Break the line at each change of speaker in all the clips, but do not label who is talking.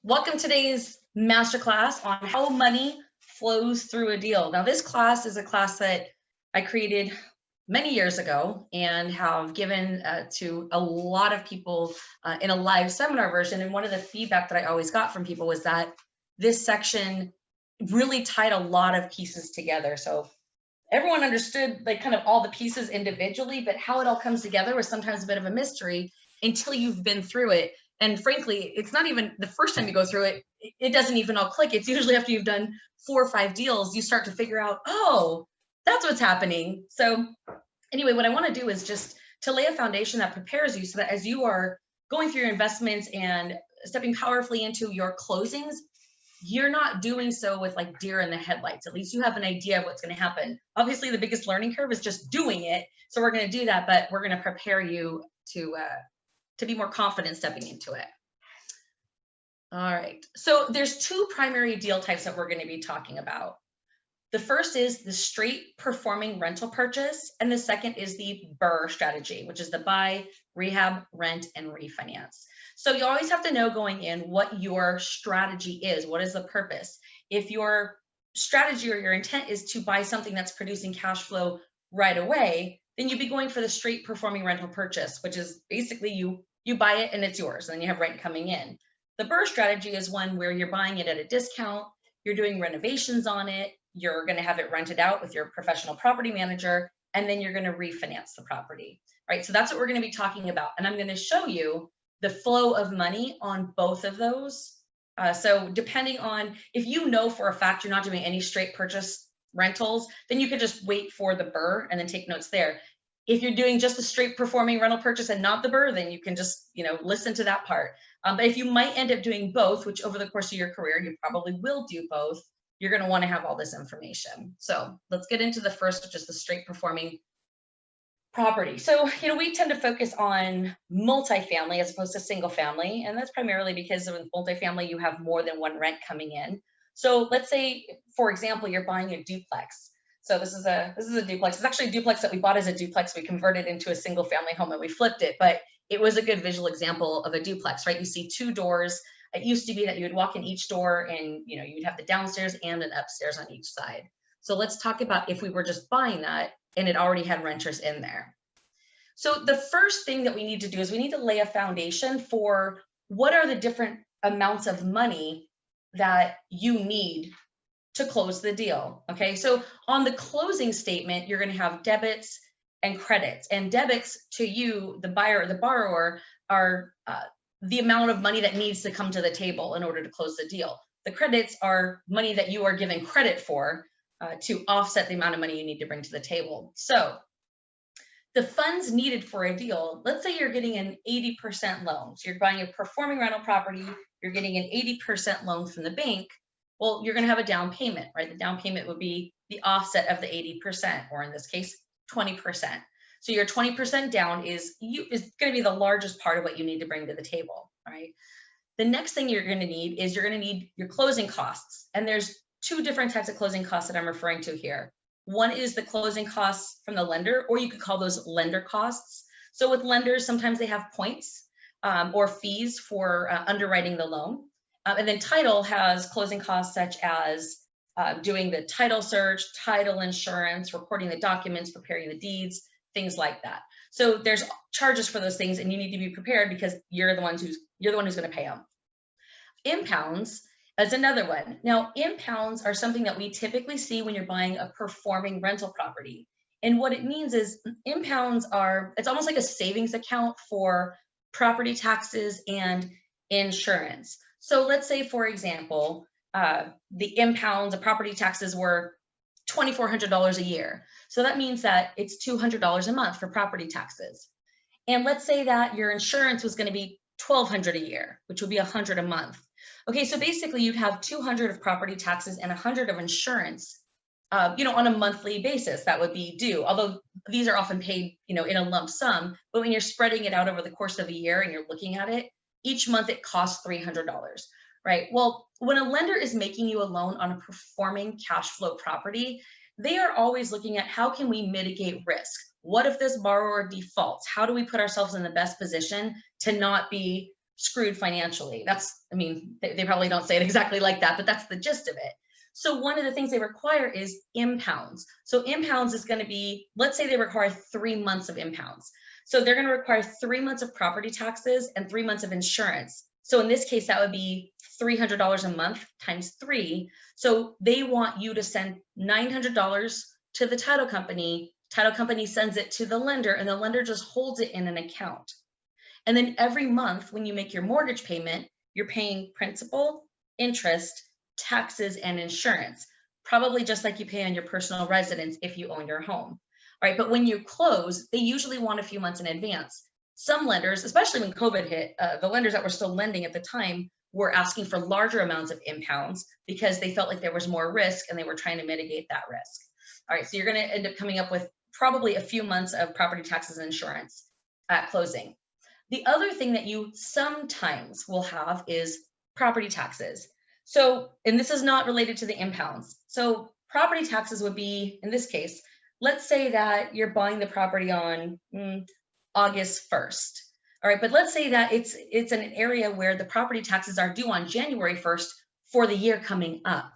Welcome to today's masterclass on how money flows through a deal. Now, this class is a class that I created many years ago and have given to a lot of people in a live seminar version. And one of the feedback that I always got from people was that this section really tied a lot of pieces together. So everyone understood like kind of all the pieces individually, but how it all comes together was sometimes a bit of a mystery until you've been through it. And frankly, it's not even the first time you go through it, it doesn't even all click. It's usually after you've done 4 or 5 deals, you start to figure out, oh, that's what's happening. So anyway, what I want to do is just to lay a foundation that prepares you so that as you are going through your investments and stepping powerfully into your closings, you're not doing so with like deer in the headlights. At least you have an idea of what's going to happen. Obviously, the biggest learning curve is just doing it. So we're going to do that, but we're going to prepare you to be more confident stepping into it. All right. So there's 2 primary deal types that we're going to be talking about. The first is the straight performing rental purchase, and the second is the BRRR strategy, which is the buy, rehab, rent, and refinance. So you always have to know going in what your strategy is. What is the purpose? If your strategy or your intent is to buy something that's producing cash flow right away, then you'd be going for the straight performing rental purchase, which is basically you buy it and it's yours, and then you have rent coming in. The BRRRR strategy is one where you're buying it at a discount, you're doing renovations on it, you're going to have it rented out with your professional property manager, and then you're going to refinance the property, right? So that's what we're going to be talking about. And I'm going to show you the flow of money on both of those. So depending on, if you know for a fact you're not doing any straight purchase rentals, then you could just wait for the BRRRR and then take notes there. If you're doing just a straight performing rental purchase and not the BRRRR, then you can just, listen to that part. But if you might end up doing both, which over the course of your career, you probably will do both, you're going to want to have all this information. So let's get into the first, which is the straight performing property. So, we tend to focus on multifamily as opposed to single family. And that's primarily because with multifamily, you have more than one rent coming in. So let's say, for example, you're buying a duplex. So this is a duplex. It's actually a duplex that we bought as a duplex. We converted into a single family home and we flipped it, but it was a good visual example of a duplex, right? You see 2 doors. It used to be that you would walk in each door and, you'd have the downstairs and an upstairs on each side. So let's talk about if we were just buying that and it already had renters in there. So the first thing that we need to do is we need to lay a foundation for what are the different amounts of money that you need to close the deal. Okay, so on the closing statement, you're going to have debits and credits. And debits to you, the buyer or the borrower, are the amount of money that needs to come to the table in order to close the deal. The credits are money that you are given credit for to offset the amount of money you need to bring to the table. So the funds needed for a deal, let's say you're getting an 80% loan. So you're buying a performing rental property, you're getting an 80% loan from the bank. Well, you're going to have a down payment, right? The down payment would be the offset of the 80%, or in this case, 20%. So your 20% down is going to be the largest part of what you need to bring to the table, right? The next thing you're going to need is you're going to need your closing costs. And there's 2 different types of closing costs that I'm referring to here. One is the closing costs from the lender, or you could call those lender costs. So with lenders, sometimes they have points or fees for underwriting the loan. And then title has closing costs such as doing the title search, title insurance, recording the documents, preparing the deeds, things like that. So there's charges for those things, and you need to be prepared because you're the one who's going to pay them. Impounds is another one. Now, impounds are something that we typically see when you're buying a performing rental property. And what it means is impounds it's almost like a savings account for property taxes and insurance. So let's say, for example, the impounds of property taxes were $2,400 a year. So that means that it's $200 a month for property taxes. And let's say that your insurance was going to be $1,200 a year, which would be $100 a month. Okay, so basically you'd have $200 of property taxes and $100 of insurance, on a monthly basis that would be due. Although these are often paid, in a lump sum, but when you're spreading it out over the course of a year and you're looking at it, each month it costs $300, right? Well, when a lender is making you a loan on a performing cash flow property, they are always looking at how can we mitigate risk? What if this borrower defaults? How do we put ourselves in the best position to not be screwed financially. I mean, they probably don't say it exactly like that, but that's the gist of it. So one of the things they require is impounds. So impounds is going to be, let's say they require 3 months of impounds. So they're going to require 3 months of property taxes and 3 months of insurance. So in this case, that would be $300 a month times 3. So they want you to send $900 to the title company. Title company sends it to the lender, and the lender just holds it in an account. And then every month when you make your mortgage payment, you're paying principal, interest, taxes, and insurance, probably just like you pay on your personal residence if you own your home, right? But when you close, they usually want a few months in advance. Some lenders, especially when COVID hit, the lenders that were still lending at the time were asking for larger amounts of impounds because they felt like there was more risk and they were trying to mitigate that risk. All right, so you're going to end up coming up with probably a few months of property taxes and insurance at closing. The other thing that you sometimes will have is property taxes. So, and this is not related to the impounds. So property taxes would be, in this case, let's say that you're buying the property on August 1st. All right, but let's say that it's in an area where the property taxes are due on January 1st for the year coming up.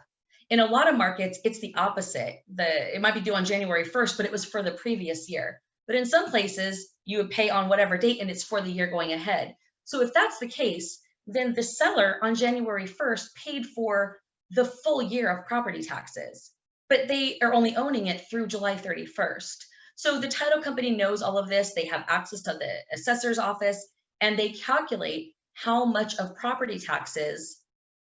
In a lot of markets, it's the opposite. It might be due on January 1st, but it was for the previous year. But in some places, you would pay on whatever date and it's for the year going ahead. So if that's the case, then the seller on January 1st paid for the full year of property taxes, but they are only owning it through July 31st. So the title company knows all of this. They have access to the assessor's office, and they calculate how much of property taxes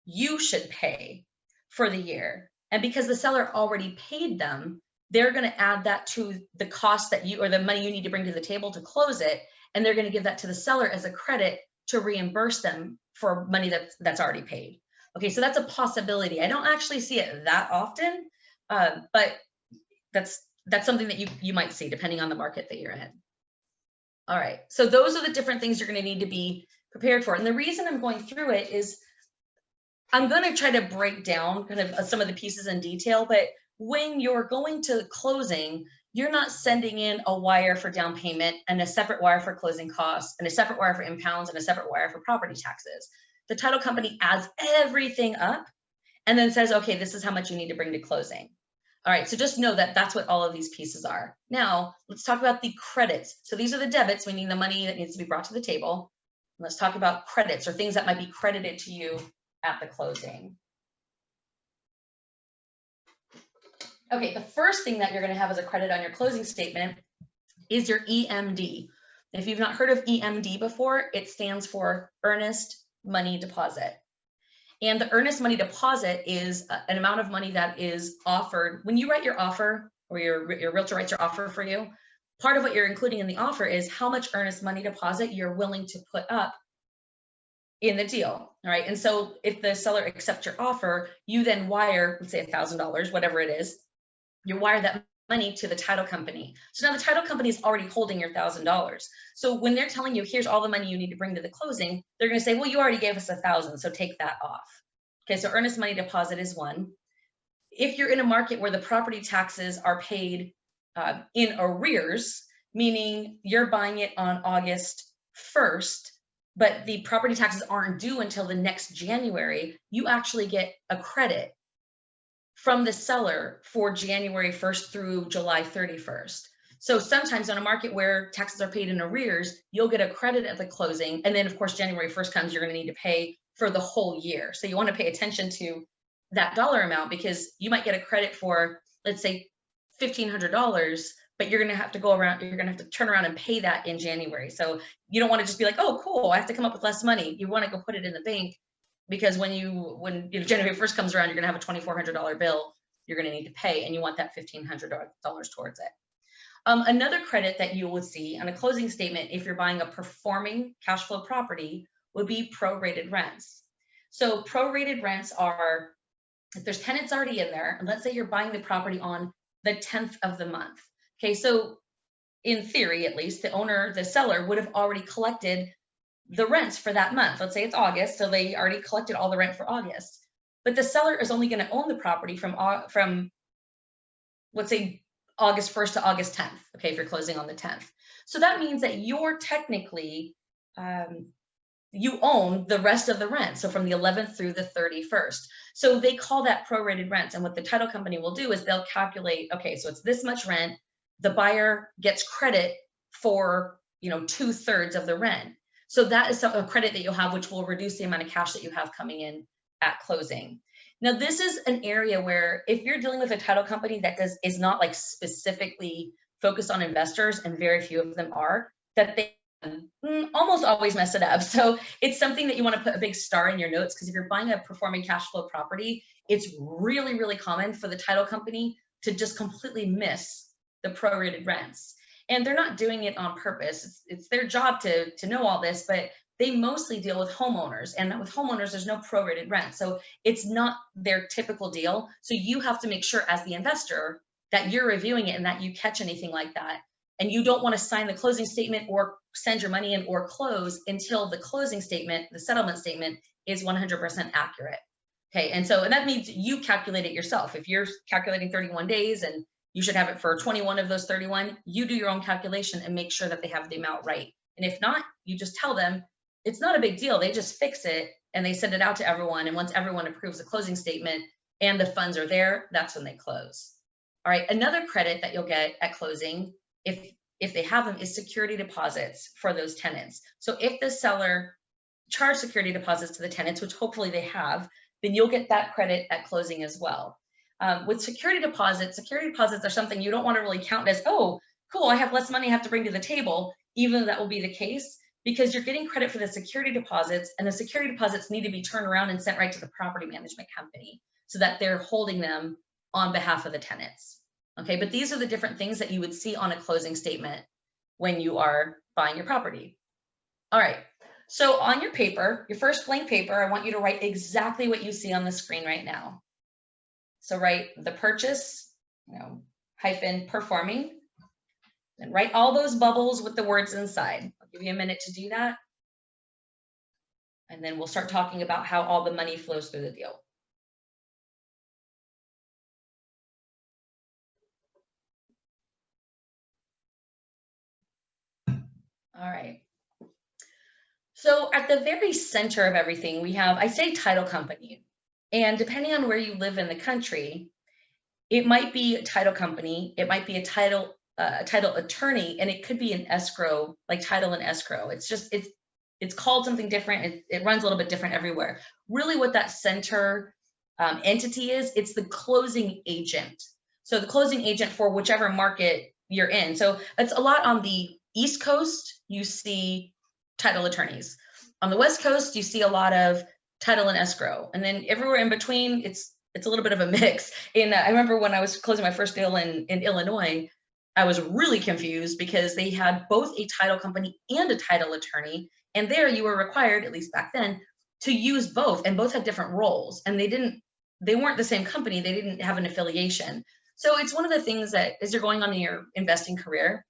you should pay for the year. And because the seller already paid them, they're going to add that to the cost that you, or the money you need to bring to the table to close it. And they're going to give that to the seller as a credit to reimburse them for money that's already paid. Okay, so that's a possibility. I don't actually see it that often, but that's something that you might see depending on the market that you're in. All right, so those are the different things you're going to need to be prepared for. And the reason I'm going through it is I'm going to try to break down kind of some of the pieces in detail, but when you're going to closing, you're not sending in a wire for down payment and a separate wire for closing costs and a separate wire for impounds and a separate wire for property taxes. The title company adds everything up and then says, okay, this is how much you need to bring to closing. All right, so just know that that's what all of these pieces are. Now, let's talk about the credits. So these are the debits, meaning the money that needs to be brought to the table. Let's talk about credits, or things that might be credited to you at the closing. Okay, the first thing that you're going to have as a credit on your closing statement is your EMD. If you've not heard of EMD before, it stands for earnest money deposit. And the earnest money deposit is an amount of money that is offered when you write your offer, or your realtor writes your offer for you. Part of what you're including in the offer is how much earnest money deposit you're willing to put up in the deal. All right, and so if the seller accepts your offer, you then wire, let's say $1,000, whatever it is, you wire that money to the title company. So now the title company is already holding your $1,000. So when they're telling you, here's all the money you need to bring to the closing, they're going to say, well, you already gave us $1,000, so take that off. Okay, so earnest money deposit is one. If you're in a market where the property taxes are paid in arrears, meaning you're buying it on August 1st, but the property taxes aren't due until the next January, you actually get a credit from the seller for January 1st through July 31st. So sometimes on a market where taxes are paid in arrears, you'll get a credit at the closing. And then of course, January 1st comes, you're going to need to pay for the whole year. So you want to pay attention to that dollar amount, because you might get a credit for, let's say, $1,500, but you're going to have to go around, you're going to have to turn around and pay that in January. So you don't want to just be like, oh, cool, I have to come up with less money. You want to go put it in the bank, because when January 1st comes around, you're going to have a $2,400 bill you're going to need to pay, and you want that $1,500 towards it. Another credit that you would see on a closing statement if you're buying a performing cash flow property would be prorated rents. So prorated rents are, if there's tenants already in there, and let's say you're buying the property on the 10th of the month. Okay, so in theory, at least, the seller would have already collected the rents for that month. Let's say it's August, so they already collected all the rent for August. But the seller is only going to own the property from let's say August 1st to August 10th. Okay, if you're closing on the 10th. So that means that you're technically you own the rest of the rent. So from the 11th through the 31st. So they call that prorated rents. And what the title company will do is they'll calculate, okay, so it's this much rent. The buyer gets credit for, 2/3 of the rent. So that is a credit that you'll have, which will reduce the amount of cash that you have coming in at closing. Now, this is an area where if you're dealing with a title company that is not like specifically focused on investors, and very few of them are, that they almost always mess it up. So it's something that you want to put a big star in your notes, because if you're buying a performing cash flow property, it's really, really common for the title company to just completely miss the prorated rents. And they're not doing it on purpose. It's their job to know all this, but they mostly deal with homeowners, and with homeowners, there's no prorated rent. So it's not their typical deal. So you have to make sure as the investor that you're reviewing it and that you catch anything like that. And you don't want to sign the closing statement or send your money in or close until the closing statement, the settlement statement, is 100% accurate. Okay, and that means you calculate it yourself. If you're calculating 31 days and you should have it for 21 of those 31, you do your own calculation and make sure that they have the amount right. And if not, you just tell them it's not a big deal. They just fix it and they send it out to everyone. And once everyone approves the closing statement and the funds are there, that's when they close. All right, another credit that you'll get at closing, if they have them, is security deposits for those tenants. So if the seller charged security deposits to the tenants, which hopefully they have, then you'll get that credit at closing as well. With security deposits are something you don't want to really count as, oh, cool, I have less money I have to bring to the table, even though that will be the case, because you're getting credit for the security deposits, and the security deposits need to be turned around and sent right to the property management company so that they're holding them on behalf of the tenants. Okay, but these are the different things that you would see on a closing statement when you are buying your property. All right, so on your paper, your first blank paper, I want you to write exactly what you see on the screen right now. So write the purchase, hyphen performing, and write all those bubbles with the words inside. I'll give you a minute to do that. And then we'll start talking about how all the money flows through the deal. All right. So at the very center of everything, we have, I say title company. And depending on where you live in the country, it might be a title company, it might be a title attorney, and it could be an escrow, like title and escrow. It's called something different. It runs a little bit different everywhere. Really what that center entity is, it's the closing agent. So the closing agent for whichever market you're in. So it's a lot on the East Coast, you see title attorneys. On the West Coast, you see a lot of title and escrow. And then everywhere in between, it's a little bit of a mix. I remember when I was closing my first deal in Illinois, I was really confused because they had both a title company and a title attorney. And there you were required, at least back then, to use both, and both had different roles. And they weren't the same company. They didn't have an affiliation. So it's one of the things that as you're going on in your investing career,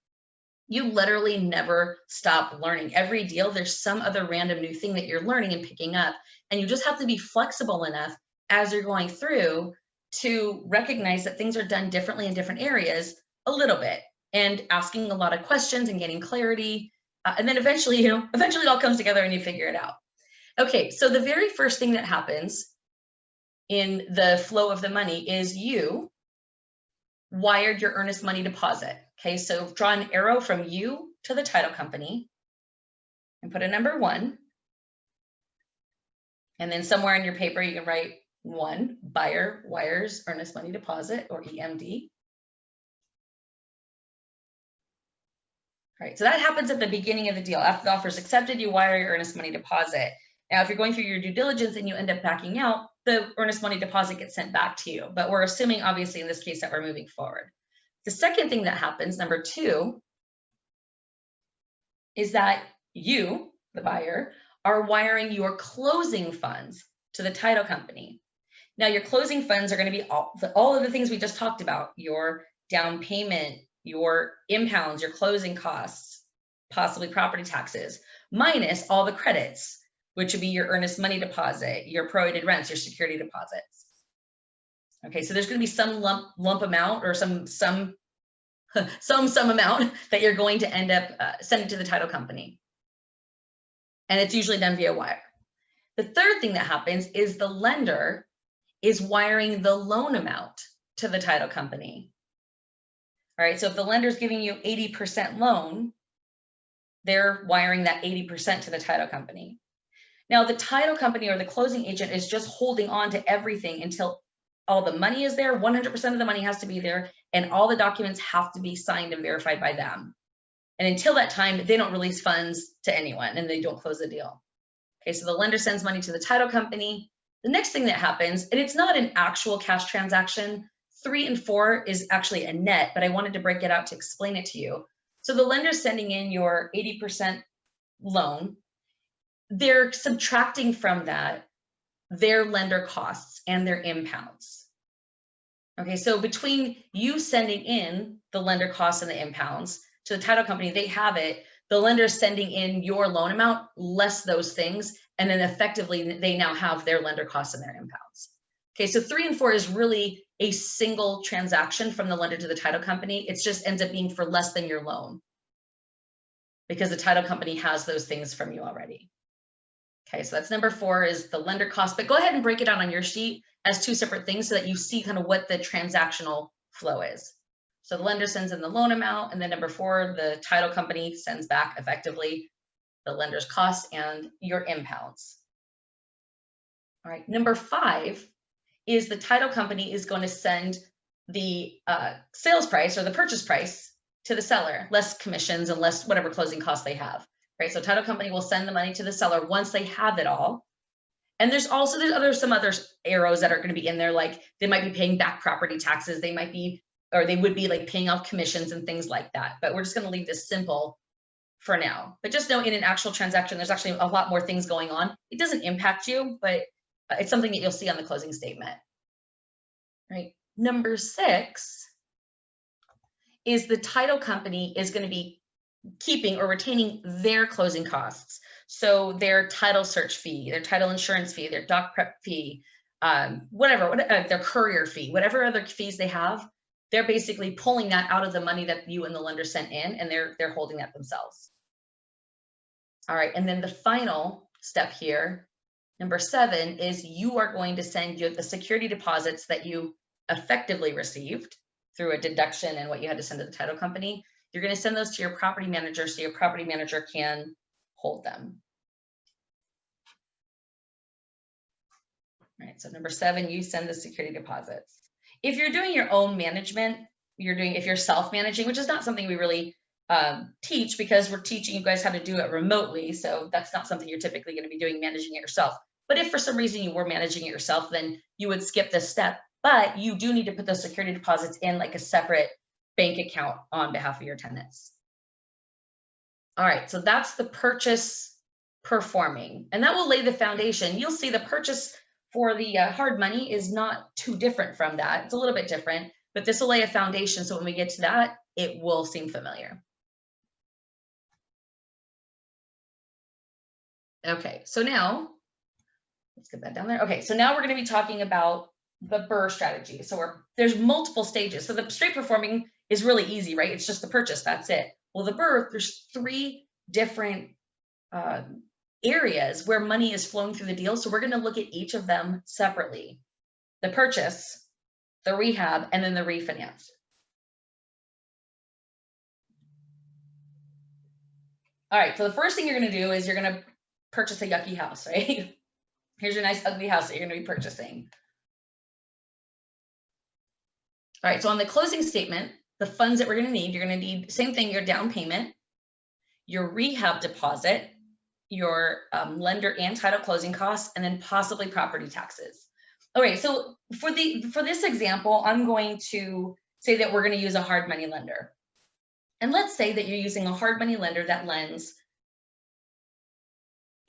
you literally never stop learning. Every deal, there's some other random new thing that you're learning and picking up. And you just have to be flexible enough as you're going through to recognize that things are done differently in different areas a little bit, and asking a lot of questions and getting clarity. And then eventually it all comes together and you figure it out. Okay, so the very first thing that happens in the flow of the money is you wired your earnest money deposit. Okay, so draw an arrow from you to the title company and put a number 1. And then somewhere in your paper, you can write 1, buyer wires earnest money deposit, or EMD. All right, so that happens at the beginning of the deal. After the offer is accepted, you wire your earnest money deposit. Now, if you're going through your due diligence and you end up backing out, the earnest money deposit gets sent back to you. But we're assuming, obviously, in this case, that we're moving forward. The second thing that happens, number 2, is that you, the buyer, are wiring your closing funds to the title company. Now, your closing funds are going to be all of the things we just talked about: your down payment, your impounds, your closing costs, possibly property taxes, minus all the credits, which would be your earnest money deposit, your prorated rents, your security deposits. Okay, so there's going to be some lump amount, or some amount that you're going to end up sending to the title company. and it's usually done via wire. The third thing that happens is the lender is wiring the loan amount to the title company. All right, so if the lender's giving you 80% loan, they're wiring that 80% to the title company. Now, the title company or the closing agent is just holding on to everything until all the money is there, 100% of the money has to be there, and all the documents have to be signed and verified by them. And until that time, they don't release funds to anyone and they don't close the deal. Okay, so the lender sends money to the title company. The next thing that happens, and it's not an actual cash transaction, 3 and 4 is actually a net, but I wanted to break it out to explain it to you. So the lender's sending in your 80% loan. They're subtracting from that their lender costs and their impounds. Okay, so between you sending in the lender costs and the impounds to the title company, they have it. The lender's sending in your loan amount less those things, and then effectively they now have their lender costs and their impounds. Okay, so 3 and 4 is really a single transaction from the lender to the title company. It just ends up being for less than your loan because the title company has those things from you already. Okay, so that's number 4 is the lender cost, but go ahead and break it out on your sheet as 2 separate things so that you see kind of what the transactional flow is. So the lender sends in the loan amount, and then number 4, the title company sends back effectively the lender's costs and your impounds. All right, number 5 is the title company is going to send the sales price or the purchase price to the seller, less commissions and less whatever closing costs they have. Right, so title company will send the money to the seller once they have it all. And there's some other arrows that are going to be in there, like they might be paying back property taxes, they might be, or they would be like paying off commissions and things like that. But we're just going to leave this simple for now. But just know in an actual transaction, there's actually a lot more things going on. It doesn't impact you, but it's something that you'll see on the closing statement. Right. Number 6 is the title company is going to be keeping or retaining their closing costs. So their title search fee, their title insurance fee, their doc prep fee, whatever, their courier fee, whatever other fees they have, they're basically pulling that out of the money that you and the lender sent in, and they're holding that themselves. All right, and then the final step here, number 7, is you are going to send you the security deposits that you effectively received through a deduction and what you had to send to the title company. You're going to send those to your property manager so your property manager can hold them. All right, so number 7, you send the security deposits. If you're doing your own management, if you're self-managing, which is not something we really teach because we're teaching you guys how to do it remotely. So that's not something you're typically going to be doing, managing it yourself. But if for some reason you were managing it yourself, then you would skip this step. But you do need to put those security deposits in like a separate bank account on behalf of your tenants. All right, so that's the purchase performing, and that will lay the foundation. You'll see the purchase for the hard money is not too different from that. It's a little bit different, but this will lay a foundation. So when we get to that, it will seem familiar. Okay, so now let's get that down there. Okay, so now we're going to be talking about the BRRR strategy. So there's multiple stages. So the straight performing is really easy, right? It's just the purchase, that's it. Well, the BRRR, there's 3 different areas where money is flowing through the deal. So we're going to look at each of them separately. The purchase, the rehab, and then the refinance. All right, so the first thing you're going to do is you're going to purchase a yucky house, right? Here's your nice ugly house that you're going to be purchasing. All right, so on the closing statement, the funds that we're going to need, you're going to need, same thing, your down payment, your rehab deposit, your lender and title closing costs, and then possibly property taxes. Okay, so for this example, I'm going to say that we're going to use a hard money lender. And let's say that you're using a hard money lender that lends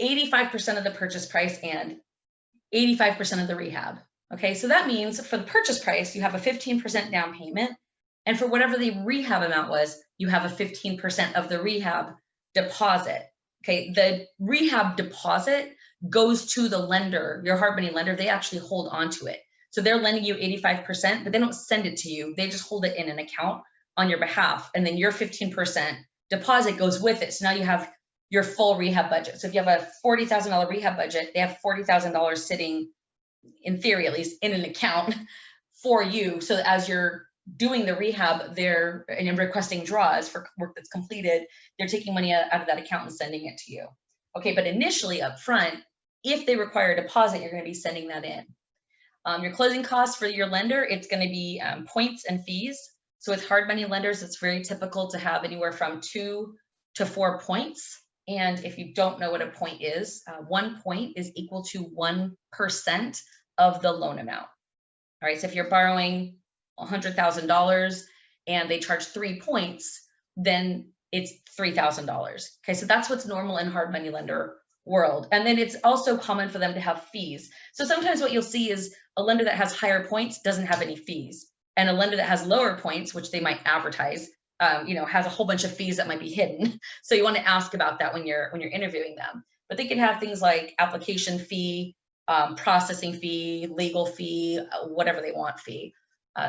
85% of the purchase price and 85% of the rehab. Okay, so that means for the purchase price, you have a 15% down payment. And for whatever the rehab amount was, you have a 15% of the rehab deposit. Okay, the rehab deposit goes to the lender, your hard money lender. They actually hold on to it. So they're lending you 85%, but they don't send it to you. They just hold it in an account on your behalf. And then your 15% deposit goes with it. So now you have your full rehab budget. So if you have a $40,000 rehab budget, they have $40,000 sitting, in theory at least, in an account for you. So as you're doing the rehab, and you're requesting draws for work that's completed, they're taking money out of that account and sending it to you. Okay, but initially up front, if they require a deposit, you're going to be sending that in. Your closing costs for your lender, it's going to be points and fees. So with hard money lenders, it's very typical to have anywhere from 2 to 4 points. And if you don't know what a point is, 1 point is equal to 1% of the loan amount. All right, so if you're borrowing $100,000 and they charge 3 points, then it's $3,000. Okay, so that's what's normal in hard money lender world. And then it's also common for them to have fees. So sometimes what you'll see is a lender that has higher points doesn't have any fees, and a lender that has lower points, which they might advertise, has a whole bunch of fees that might be hidden. So you want to ask about that when you're interviewing them. But they can have things like application fee, processing fee, legal fee, whatever they want fee.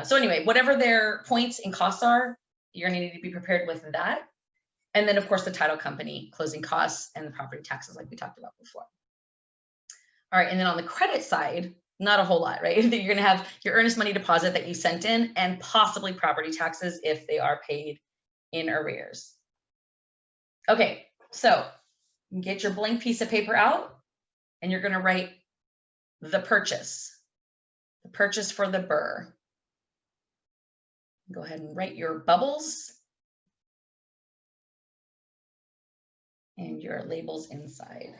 So anyway, whatever their points and costs are, you're going to need to be prepared with that. And then, of course, the title company, closing costs, and the property taxes like we talked about before. All right, and then on the credit side, not a whole lot, right? You're going to have your earnest money deposit that you sent in and possibly property taxes if they are paid in arrears. Okay, so get your blank piece of paper out and you're going to write the purchase for the BRRR. Go ahead and write your bubbles and your labels inside.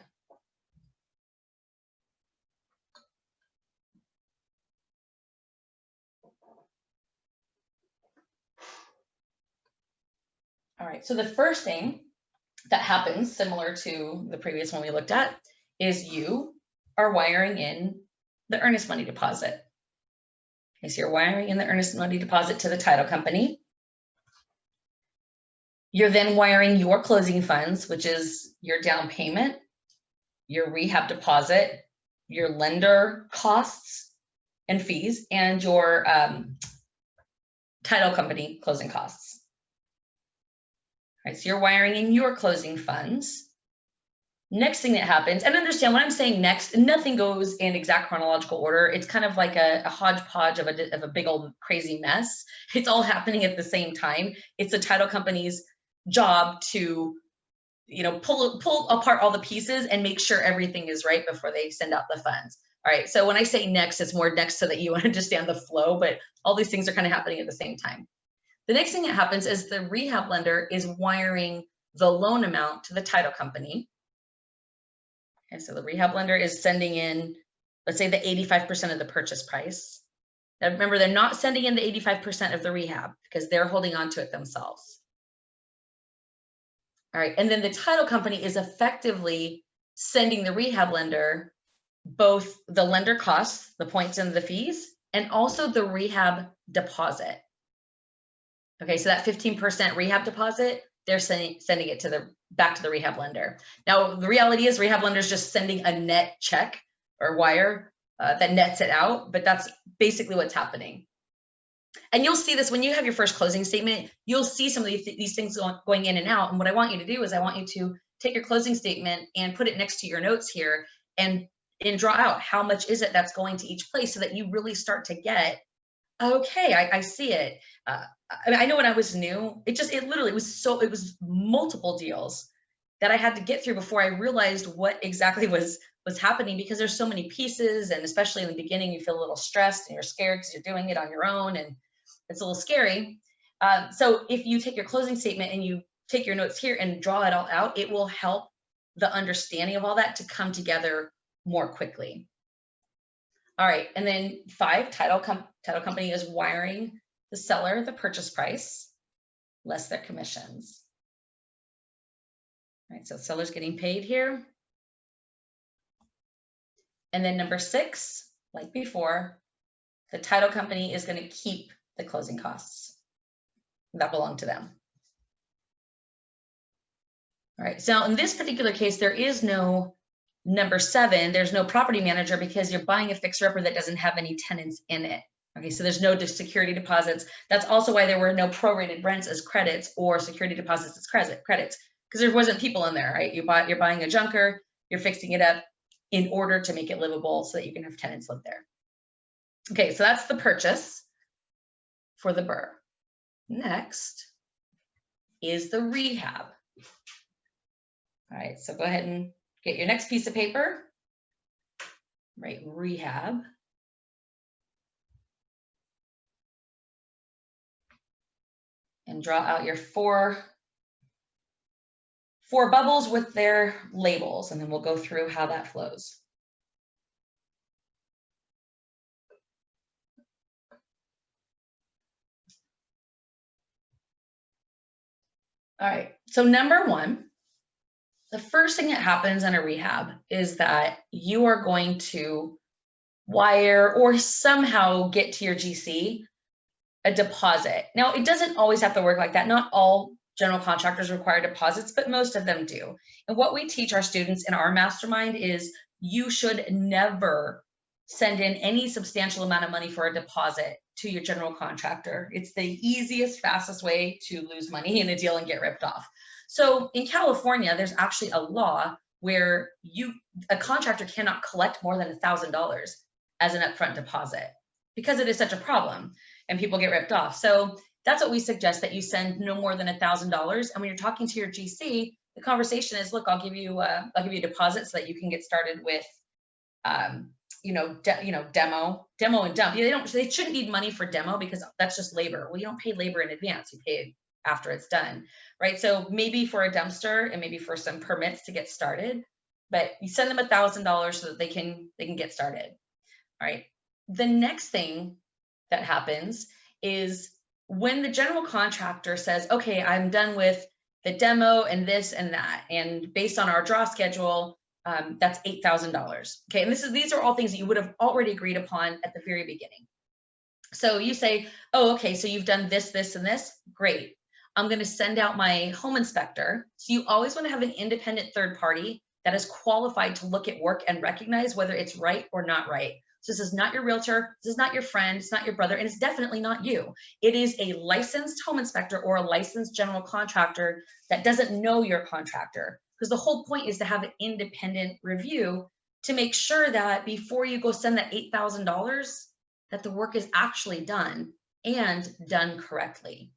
All right, so the first thing that happens, similar to the previous one we looked at, is you are wiring in the earnest money deposit. Okay, so you're wiring in the earnest money deposit to the title company. You're then wiring your closing funds, which is your down payment, your rehab deposit, your lender costs and fees, and your title company closing costs. All right, so you're wiring in your closing funds. Next thing that happens, and understand when I'm saying next, nothing goes in exact chronological order. It's kind of like a hodgepodge of a big old crazy mess. It's all happening at the same time. It's the title company's job to, pull apart all the pieces and make sure everything is right before they send out the funds. All right, so when I say next, it's more next so that you understand the flow, but all these things are kind of happening at the same time. The next thing that happens is the rehab lender is wiring the loan amount to the title company. And so the rehab lender is sending in, let's say, the 85% of the purchase price. Now remember, they're not sending in the 85% of the rehab because they're holding on to it themselves. All right, and then the title company is effectively sending the rehab lender both the lender costs, the points and the fees, and also the rehab deposit. Okay, so that 15% rehab deposit, they're sending it back to the rehab lender. Now, the reality is rehab lender is just sending a net check or wire that nets it out, but that's basically what's happening. And you'll see this when you have your first closing statement, you'll see some of these things going in and out. And what I want you to do is I want you to take your closing statement and put it next to your notes here and draw out how much is it that's going to each place so that you really start to get, okay, I see it. I know when I was new, it was multiple deals that I had to get through before I realized what exactly was happening, because there's so many pieces, and especially in the beginning, you feel a little stressed and you're scared because you're doing it on your own and it's a little scary. So if you take your closing statement and you take your notes here and draw it all out, it will help the understanding of all that to come together more quickly. All right, and then 5, title company is wiring the seller the purchase price less their commissions. All right, so seller's getting paid here. And then number 6, like before, the title company is going to keep the closing costs that belong to them. All right, so in this particular case, there is no number 7, there's no property manager because you're buying a fixer-upper that doesn't have any tenants in it. Okay, so there's no security deposits. That's also why there were no prorated rents as credits or security deposits as credits. because there wasn't people in there, right? You're buying a junker, you're fixing it up in order to make it livable so that you can have tenants live there. Okay, so that's the purchase for the BRRRR. Next is the rehab. All right, so go ahead and get your next piece of paper, write rehab. And draw out your four bubbles with their labels, and then we'll go through how that flows. All right, so number one, the first thing that happens in a rehab is that you are going to wire or somehow get to your GC a deposit. Now, it doesn't always have to work like that. Not all general contractors require deposits, but most of them do. And what we teach our students in our mastermind is you should never send in any substantial amount of money for a deposit to your general contractor. It's the easiest, fastest way to lose money in a deal and get ripped off. So in California, there's actually a law where a contractor cannot collect more than $1,000 as an upfront deposit because it is such a problem and people get ripped off. So that's what we suggest, that you send no more than $1,000. And when you're talking to your GC, the conversation is, look, I'll give you a deposit so that you can get started with, demo and dump. They shouldn't need money for demo because that's just labor. Well, you don't pay labor in advance, you pay it after it's done, right? So maybe for a dumpster and maybe for some permits to get started, but you send them $1,000 so that they can get started. All right. The next thing that happens is when the general contractor says, okay, I'm done with the demo and this and that, and based on our draw schedule, that's $8,000. Okay, and these are all things that you would have already agreed upon at the very beginning. So you say, oh, okay, so you've done this, this, and this. Great. I'm going to send out my home inspector. So you always want to have an independent third party that is qualified to look at work and recognize whether it's right or not right. So this is not your realtor, this is not your friend, it's not your brother, and it's definitely not you. It is a licensed home inspector or a licensed general contractor that doesn't know your contractor. Because the whole point is to have an independent review to make sure that before you go send that $8,000, that the work is actually done and done correctly.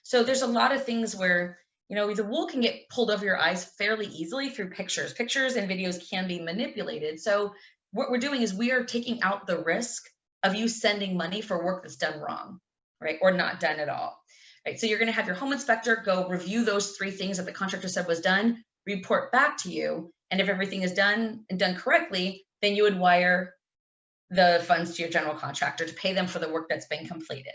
So there's a lot of things where, the wool can get pulled over your eyes fairly easily through pictures. Pictures and videos can be manipulated. So what we're doing is we are taking out the risk of you sending money for work that's done wrong, right? Or not done at all, right? So you're going to have your home inspector go review those 3 things that the contractor said was done, report back to you. And if everything is done and done correctly, then you would wire the funds to your general contractor to pay them for the work that's been completed.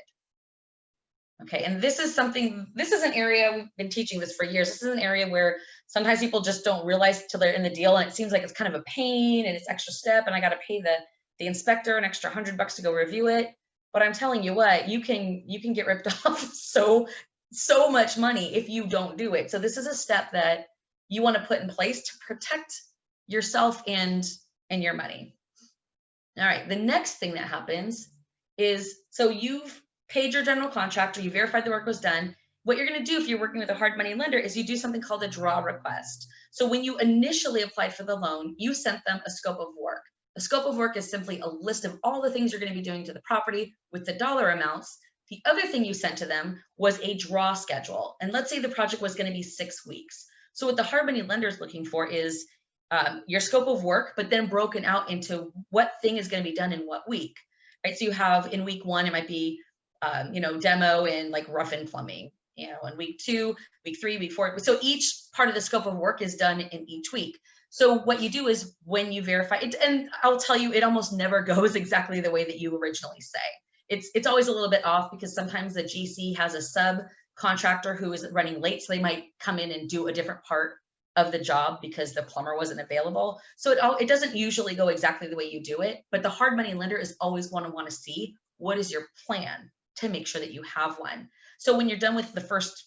Okay, and this is an area, we've been teaching this for years. This is an area where sometimes people just don't realize till they're in the deal, and it seems like it's kind of a pain and it's extra step, and I got to pay the inspector an extra $100 to go review it. But I'm telling you what, you can get ripped off so much money if you don't do it. So this is a step that you want to put in place to protect yourself and your money. All right, the next thing that happens is, so you've paid your general contractor, you verified the work was done. What you're going to do if you're working with a hard money lender is you do something called a draw request. So when you initially applied for the loan, you sent them a scope of work. A scope of work is simply a list of all the things you're going to be doing to the property with the dollar amounts. The other thing you sent to them was a draw schedule. And let's say the project was going to be 6 weeks. So what the hard money lender is looking for is your scope of work, but then broken out into what thing is going to be done in what week, right? So you have in week 1, it might be demo and like rough in plumbing, in week 2, week 3, week 4. So each part of the scope of work is done in each week. So what you do is when you verify it, and I'll tell you, it almost never goes exactly the way that you originally say. It's always a little bit off because sometimes the GC has a subcontractor who is running late. So they might come in and do a different part of the job because the plumber wasn't available. So it doesn't usually go exactly the way you do it, but the hard money lender is always want to see what is your plan to make sure that you have one. So when you're done with the first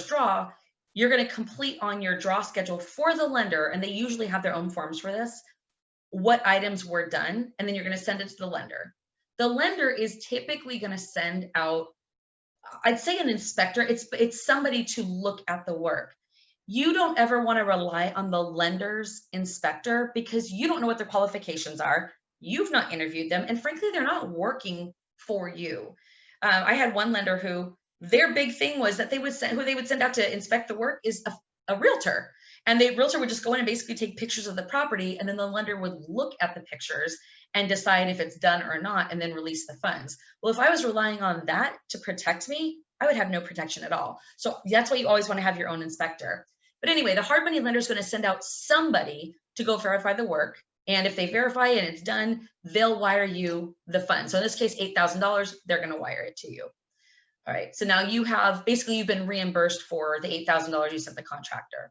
draw, you're going to complete on your draw schedule for the lender, and they usually have their own forms for this, what items were done, and then you're going to send it to the lender. The lender is typically going to send out, I'd say an inspector, it's somebody to look at the work. You don't ever want to rely on the lender's inspector because you don't know what their qualifications are. You've not interviewed them, and frankly, they're not working for you. I had one lender who their big thing was that who they would send out to inspect the work is a realtor. And the realtor would just go in and basically take pictures of the property, and then the lender would look at the pictures and decide if it's done or not, and then release the funds. Well, if I was relying on that to protect me, I would have no protection at all. So that's why you always want to have your own inspector. But anyway, the hard money lender is going to send out somebody to go verify the work. And if they verify it and it's done, they'll wire you the funds. So in this case, $8,000, they're going to wire it to you. All right. So now you have basically you've been reimbursed for the $8,000 you sent the contractor.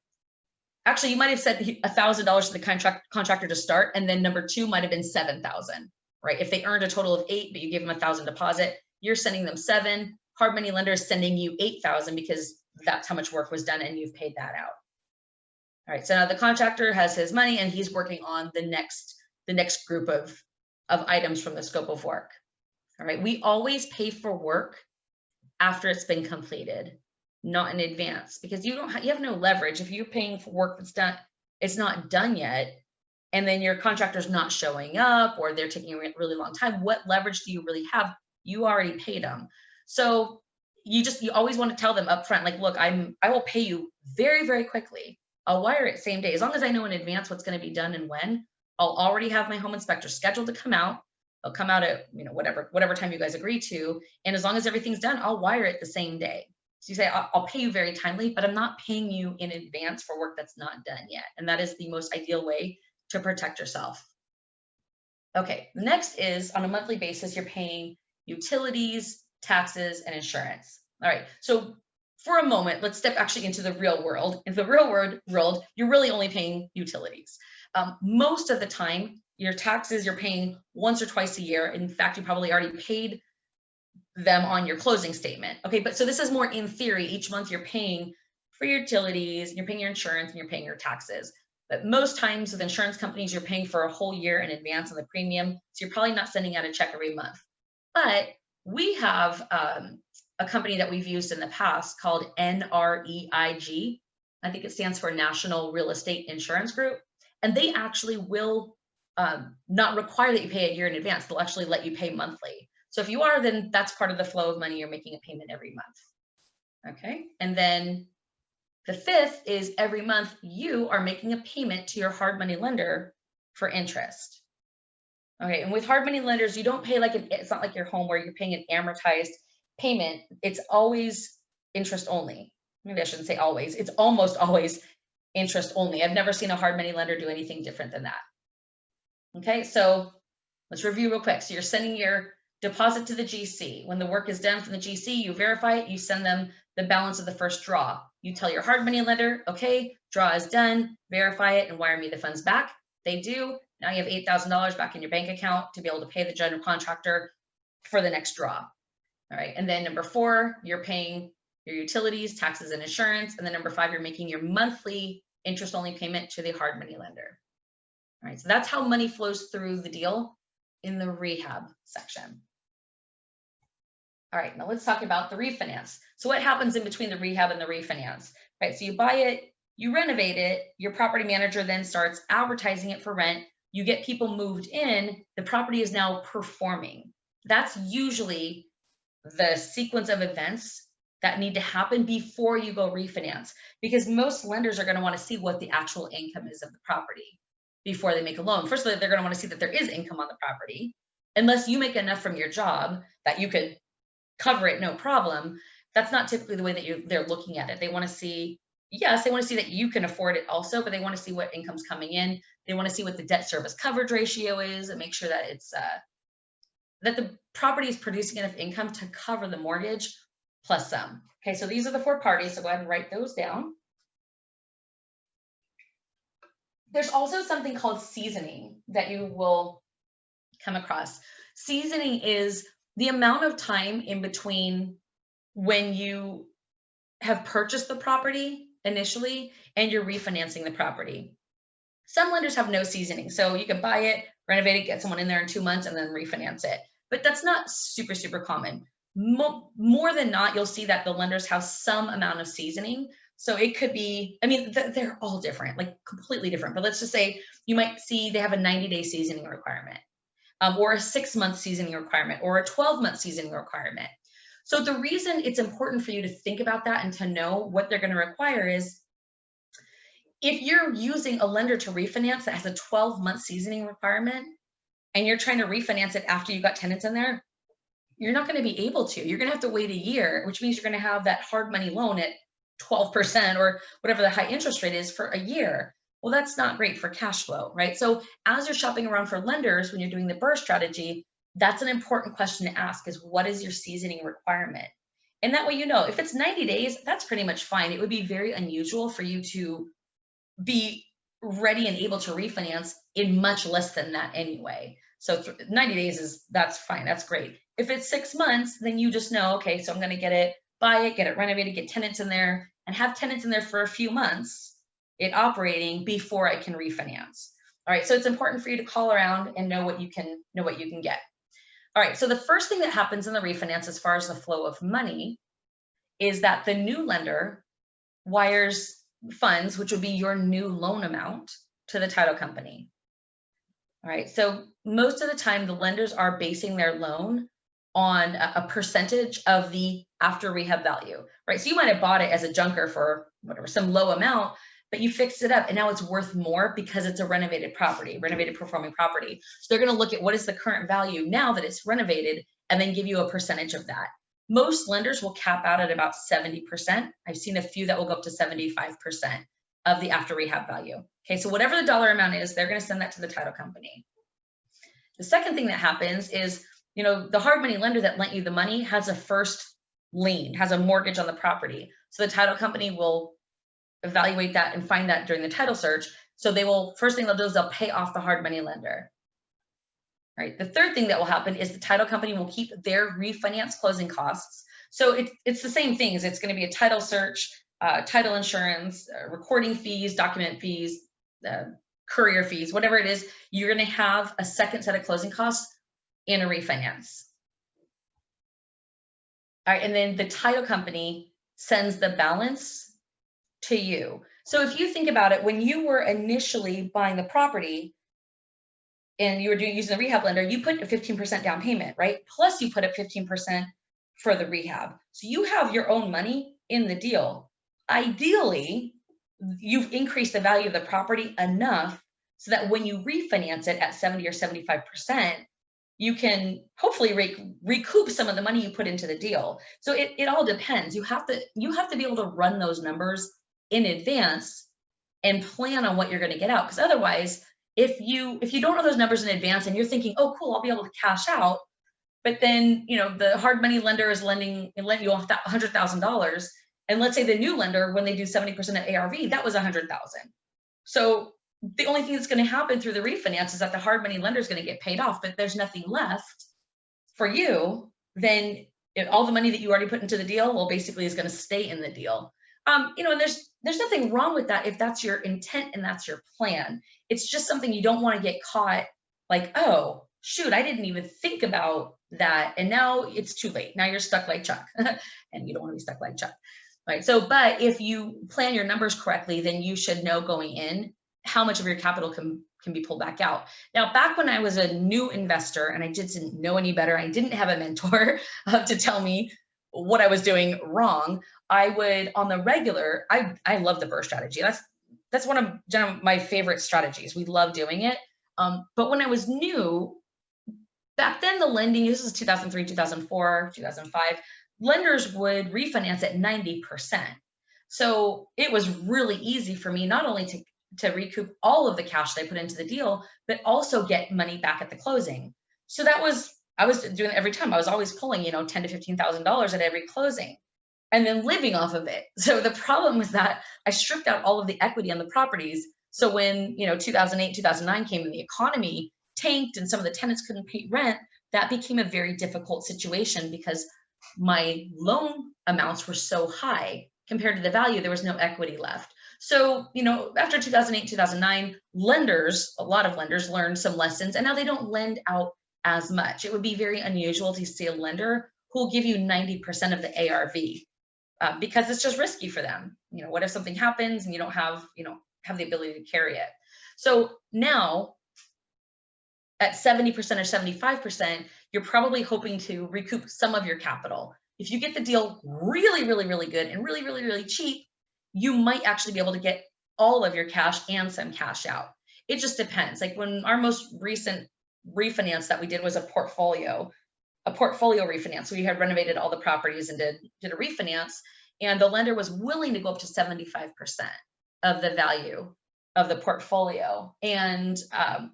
Actually, you might have said $1,000 to the contractor to start, and then number two might have been 7,000, right? If they earned a total of 8, but you gave them 1,000 deposit, you're sending them 7. Hard money lender is sending you 8,000 because that's how much work was done and you've paid that out. All right, so now the contractor has his money and he's working on the next group of items from the scope of work. All right, we always pay for work after it's been completed, not in advance, because you have no leverage. If you're paying for work that's done, it's not done yet, and then your contractor's not showing up or they're taking a really long time, what leverage do you really have? You already paid them. So you always want to tell them up front, like, look, I will pay you very, very quickly. I'll wire it same day. As long as I know in advance what's going to be done and when, I'll already have my home inspector scheduled to come out. They'll come out at, whatever time you guys agree to. And as long as everything's done, I'll wire it the same day. So you say, I'll pay you very timely, but I'm not paying you in advance for work that's not done yet. And that is the most ideal way to protect yourself. Okay, next is on a monthly basis, you're paying utilities, taxes, and insurance. All right, so for a moment, let's step actually into the real world. In the real world, you're really only paying utilities. Most of the time, your taxes you're paying once or twice a year. In fact, you probably already paid them on your closing statement. Okay, but so this is more in theory. Each month you're paying for your utilities, you're paying your insurance, and you're paying your taxes. But most times with insurance companies, you're paying for a whole year in advance on the premium. So you're probably not sending out a check every month. But we have a company that we've used in the past called NREIG. I think it stands for National Real Estate Insurance Group. And they actually will not require that you pay a year in advance. They'll actually let you pay monthly. So if you are, then that's part of the flow of money. You're making a payment every month. Okay. And then the fifth is every month you are making a payment to your hard money lender for interest. Okay. And with hard money lenders, you don't pay it's not like your home where you're paying an amortized payment. It's always interest only. Maybe I shouldn't say always. It's almost always interest only. I've never seen a hard money lender do anything different than that. Okay. So let's review real quick. So you're sending your deposit to the GC. When the work is done from the GC, you verify it, you send them the balance of the first draw. You tell your hard money lender, okay, draw is done, verify it, and wire me the funds back. They do. Now you have $8,000 back in your bank account to be able to pay the general contractor for the next draw. All right. And then number 4, you're paying your utilities, taxes, and insurance. And then number 5, you're making your monthly interest-only payment to the hard money lender. All right. So that's how money flows through the deal in the rehab section. All right, now let's talk about the refinance. So what happens in between the rehab and the refinance, right? So you buy it, you renovate it, your property manager then starts advertising it for rent, you get people moved in, the property is now performing. That's usually the sequence of events that need to happen before you go refinance, because most lenders are going to want to see what the actual income is of the property before they make a loan. First of all, they're going to want to see that there is income on the property. Unless you make enough from your job that you could cover it, no problem. That's not typically the way that they're looking at it. They want to see, yes, they want to see that you can afford it also, but they want to see what income's coming in. They want to see what the debt service coverage ratio is and make sure that it's that the property is producing enough income to cover the mortgage plus some. Okay, so these are the 4 parties. So go ahead and write those down. There's also something called seasoning that you will come across. Seasoning is the amount of time in between when you have purchased the property initially and you're refinancing the property. Some lenders have no seasoning. So you can buy it, renovate it, get someone in there in 2 months and then refinance it. But that's not super common. More than not, you'll see that the lenders have some amount of seasoning. So it could be, I mean, they're all different, like completely different. But let's just say you might see they have a 90-day seasoning requirement, or a 6-month seasoning requirement, or a 12-month seasoning requirement. So the reason it's important for you to think about that and to know what they're going to require is if you're using a lender to refinance that has a 12-month seasoning requirement and you're trying to refinance it after you got tenants in there, you're not going to be able to. You're going to have to wait a year, which means you're going to have that hard money loan at 12% or whatever the high interest rate is for a year. Well, that's not great for cash flow, right? So as you're shopping around for lenders, when you're doing the BRRRR strategy, that's an important question to ask is what is your seasoning requirement? And that way, you know, if it's 90 days, that's pretty much fine. It would be very unusual for you to be ready and able to refinance in much less than that anyway. So 90 days that's fine. That's great. If it's 6 months, then you just know, okay, so I'm going to get it, buy it, get it renovated, get tenants in there and have tenants in there for a few months, it operating before I can refinance. All right. So it's important for you to call around and know what you can get. All right. So the first thing that happens in the refinance as far as the flow of money is that the new lender wires funds, which would be your new loan amount, to the title company. All right. So most of the time, the lenders are basing their loan on a percentage of the after rehab value, right? So you might have bought it as a junker for whatever, some low amount, but you fixed it up and now it's worth more because it's a renovated property, renovated performing property. So they're going to look at what is the current value now that it's renovated and then give you a percentage of that. Most lenders will cap out at about 70%. I've seen a few that will go up to 75% of the after rehab value. Okay, so whatever the dollar amount is, they're going to send that to the title company. The second thing that happens is, you know, the hard money lender that lent you the money has a first lien, has a mortgage on the property. So the title company will evaluate that and find that during the title search. So they will, first thing they'll do is they'll pay off the hard money lender. Right. The third thing that will happen is the title company will keep their refinance closing costs. So it's the same things. It's going to be a title search, title insurance, recording fees, document fees, courier fees, whatever it is. You're going to have a second set of closing costs in a refinance. All right. And then the title company sends the balance to you. So if you think about it, when you were initially buying the property, and you were using the rehab lender, you put a 15% down payment, right? Plus you put up 15% for the rehab. So you have your own money in the deal. Ideally, you've increased the value of the property enough so that when you refinance it at 70 or 75%, you can hopefully recoup some of the money you put into the deal. So it all depends. You have to be able to run those numbers in advance and plan on what you're going to get out. Because otherwise, if you don't know those numbers in advance and you're thinking, oh, cool, I'll be able to cash out, but then, you know, the hard money lender is lending you off that $100,000. And let's say the new lender, when they do 70% of ARV, that was $100,000. So the only thing that's going to happen through the refinance is that the hard money lender is going to get paid off, but there's nothing left for you. Then all the money that you already put into the deal, well, basically is going to stay in the deal. You know, and there's nothing wrong with that if that's your intent and that's your plan. It's just something you don't want to get caught like, oh, shoot, I didn't even think about that. And now it's too late. Now you're stuck like Chuck and you don't want to be stuck like Chuck. Right. So, but if you plan your numbers correctly, then you should know going in how much of your capital can be pulled back out. Now, back when I was a new investor and I just didn't know any better, I didn't have a mentor to tell me what I was doing wrong. I would on the regular, I love the BRRRR strategy. That's one of my favorite strategies. We love doing it. But when I was new, back then the lending, this is 2003, 2004, 2005, lenders would refinance at 90%. So it was really easy for me not only to recoup all of the cash that I put into the deal, but also get money back at the closing. So I was doing it every time. I was always pulling, you know, $10,000 to $15,000 at every closing and then living off of it. So the problem was that I stripped out all of the equity on the properties. So when, you know, 2008, 2009 came and the economy tanked and some of the tenants couldn't pay rent, that became a very difficult situation because my loan amounts were so high compared to the value, there was no equity left. So, you know, after 2008, 2009, a lot of lenders learned some lessons and now they don't lend out as much. It would be very unusual to see a lender who will give you 90% of the ARV. because it's just risky for them. What if something happens and you don't have, have the ability to carry it? So now at 70% or 75%, you're probably hoping to recoup some of your capital. If you get the deal really, really, really good and really, really, really cheap, you might actually be able to get all of your cash and some cash out. It just depends. Like when our most recent refinance that we did was a portfolio refinance. So we had renovated all the properties and did a refinance, and the lender was willing to go up to 75% of the value of the portfolio. And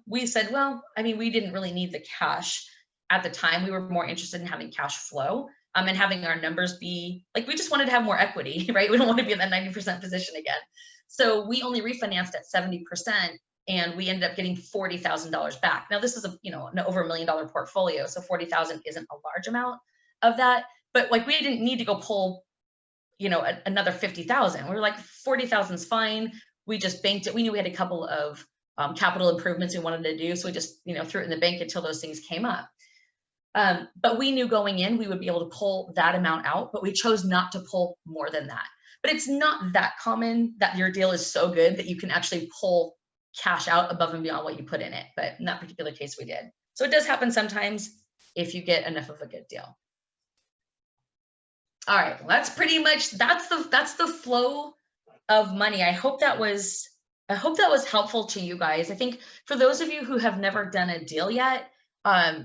we said, well, I mean, we didn't really need the cash at the time. We were more interested in having cash flow and having our numbers be like, we just wanted to have more equity, right? We don't want to be in that 90% position again. So we only refinanced at 70%, and we ended up getting $40,000 back. Now this is an over $1 million portfolio, so 40,000 isn't a large amount of that, but like we didn't need to go pull, another 50,000. We were like 40,000 is fine. We just banked it. We knew we had a couple of capital improvements we wanted to do, so we just threw it in the bank until those things came up. But we knew going in we would be able to pull that amount out, but we chose not to pull more than that. But it's not that common that your deal is so good that you can actually pull cash out above and beyond what you put in it. But in that particular case, we did. So it does happen sometimes if you get enough of a good deal. All right, well, that's pretty much, that's the flow of money. I hope that was helpful to you guys. I think for those of you who have never done a deal yet,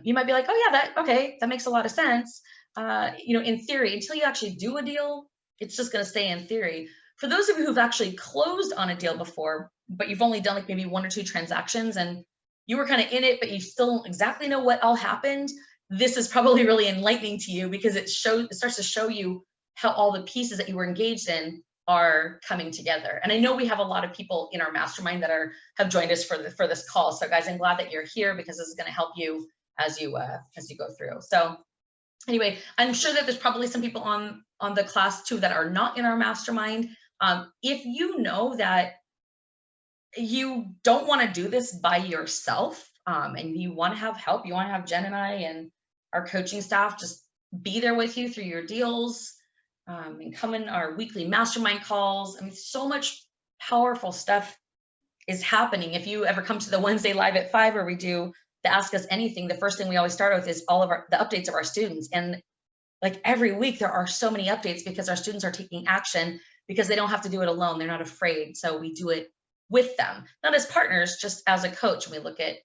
you might be like, oh yeah, that makes a lot of sense. In theory, until you actually do a deal, it's just going to stay in theory. For those of you who've actually closed on a deal before, but you've only done like maybe 1 or 2 transactions and you were kind of in it, but you still don't exactly know what all happened, this is probably really enlightening to you, because it starts to show you how all the pieces that you were engaged in are coming together. And I know we have a lot of people in our mastermind that have joined us for this call. So guys, I'm glad that you're here, because this is going to help you as you go through. So anyway, I'm sure that there's probably some people on the class too that are not in our mastermind. If you know that you don't want to do this by yourself, and you want to have help, you want to have Jen and I and our coaching staff just be there with you through your deals, and come in our weekly mastermind calls. I mean, so much powerful stuff is happening. If you ever come to the Wednesday live at 5 where we do the Ask Us Anything, the first thing we always start with is all of the updates of our students. And like every week there are so many updates, because our students are taking action, because they don't have to do it alone. They're not afraid. So we do it with them, not as partners, just as a coach. We look at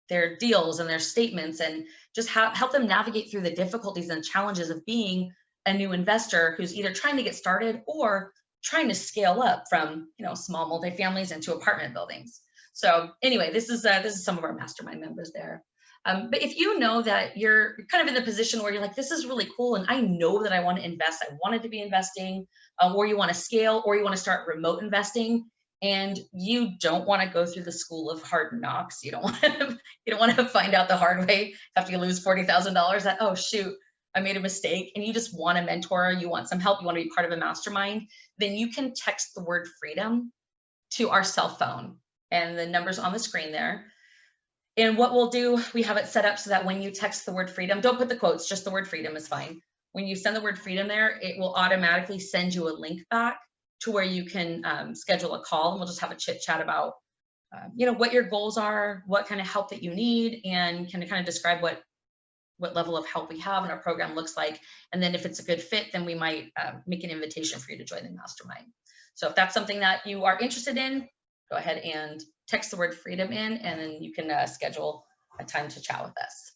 their deals and their statements and just help them navigate through the difficulties and challenges of being a new investor who's either trying to get started or trying to scale up from small multifamilies into apartment buildings. So anyway, this is some of our mastermind members there. But if you know that you're kind of in the position where you're like, this is really cool, and I know that I want to invest, I wanted to be investing, or you want to scale, or you want to start remote investing, and you don't want to go through the school of hard knocks, you don't want to find out the hard way after you lose $40,000 that, oh shoot, I made a mistake, and you just want a mentor, you want some help, you want to be part of a mastermind, then you can text the word freedom to our cell phone, and the number's on the screen there. And what we'll do, we have it set up so that when you text the word freedom, don't put the quotes, just the word freedom is fine. When you send the word freedom there, it will automatically send you a link back to where you can schedule a call, and we'll just have a chit chat about, what your goals are, what kind of help that you need, and can kind of describe what level of help we have and our program looks like. And then if it's a good fit, then we might make an invitation for you to join the mastermind. So if that's something that you are interested in, go ahead and text the word freedom in, and then you can schedule a time to chat with us.